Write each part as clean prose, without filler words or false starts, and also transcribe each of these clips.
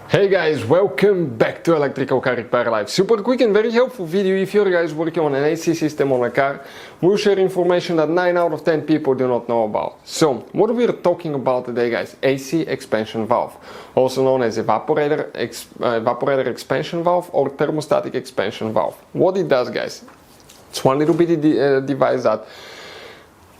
Hey guys, welcome back to Electrical Car Repair Live. Super quick and very helpful video if you're guys working on an AC system on a car. We'll share information that 9 out of 10 people do not know about. So, what we're talking about today guys, AC expansion valve, also known as evaporator expansion valve or thermostatic expansion valve. What it does guys, it's one little bitty device that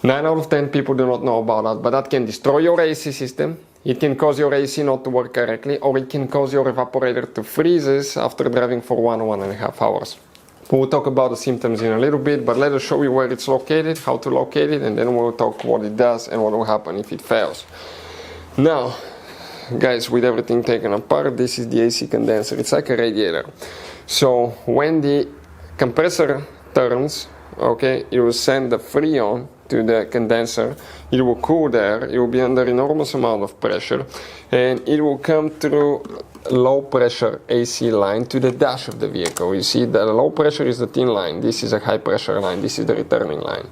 9 out of 10 people do not know about that, but that can destroy your AC system. It can cause your AC not to work correctly, or it can cause your evaporator to freeze after driving for 1.5 hours. We'll talk about the symptoms in a little bit, but let us show you where it's located, how to locate it, and then we'll talk what it does and what will happen if it fails. Now, guys, with everything taken apart, this is the AC condenser. It's like a radiator. So when the compressor turns, okay, it will send the freon to the condenser. It will cool there, it will be under enormous amount of pressure, and it will come through low pressure AC line to the dash of the vehicle. You see the low pressure is the thin line, this is a high pressure line, this is the returning line.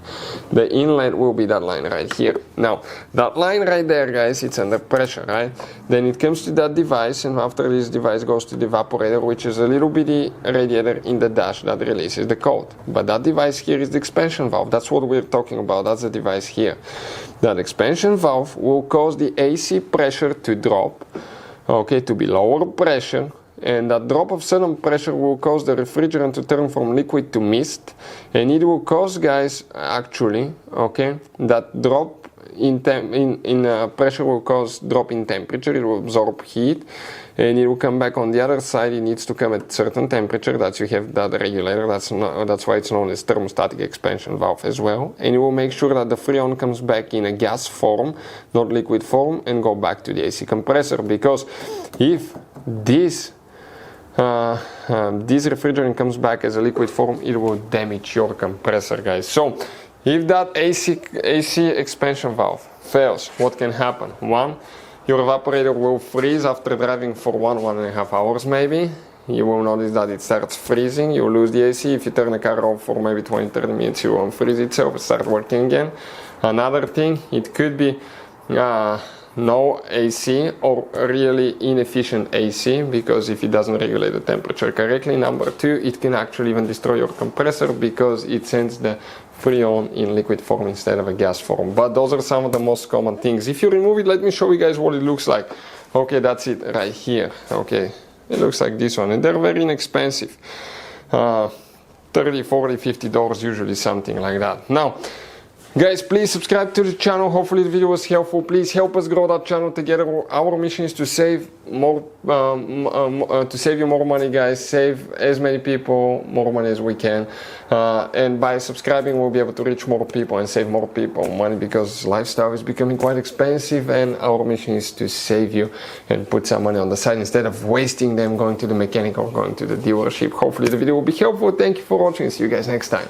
The inlet will be that line right here. Now that line right there guys, it's under pressure, right? Then it comes to that device, and after this device goes to the evaporator, which is a little bitty radiator in the dash that releases the cold. But that device here is the expansion valve. That's what we're talking about. That's the device here. That expansion valve will cause the AC pressure to drop, okay, to be lower pressure, and that drop of sudden pressure will cause the refrigerant to turn from liquid to mist, and it will cause guys actually, okay, that drop in pressure will cause drop in temperature. It will absorb heat and it will come back on the other side. It needs to come at certain temperature that you have that regulator. That's why it's known as thermostatic expansion valve as well, and it will make sure that the freon comes back in a gas form, not liquid form, and go back to the AC compressor. Because if this refrigerant comes back as a liquid form, it will damage your compressor guys. So if that AC expansion valve fails, what can happen? One, your evaporator will freeze after driving for 1.5 hours maybe. You will notice that it starts freezing, you will lose the AC. If you turn the car off for maybe 20-30 minutes, it won't freeze itself, it starts working again. Another thing, it could be no AC or really inefficient AC, because if it doesn't regulate the temperature correctly. Number two, it can actually even destroy your compressor because it sends the freon in liquid form instead of a gas form. But those are some of the most common things. If you remove it, let me show you guys what it looks like. Okay, that's it right here. Okay, it looks like this one, and they're very inexpensive. $30, $40, $50 usually, something like that. Now guys, please subscribe to the channel. Hopefully the video was helpful. Please help us grow that channel together. Our mission is to save more, to save you more money, guys. Save as many people more money as we can. And by subscribing, we'll be able to reach more people and save more people money, because lifestyle is becoming quite expensive, and our mission is to save you and put some money on the side instead of wasting them going to the mechanic or going to the dealership. Hopefully the video will be helpful. Thank you for watching. See you guys next time.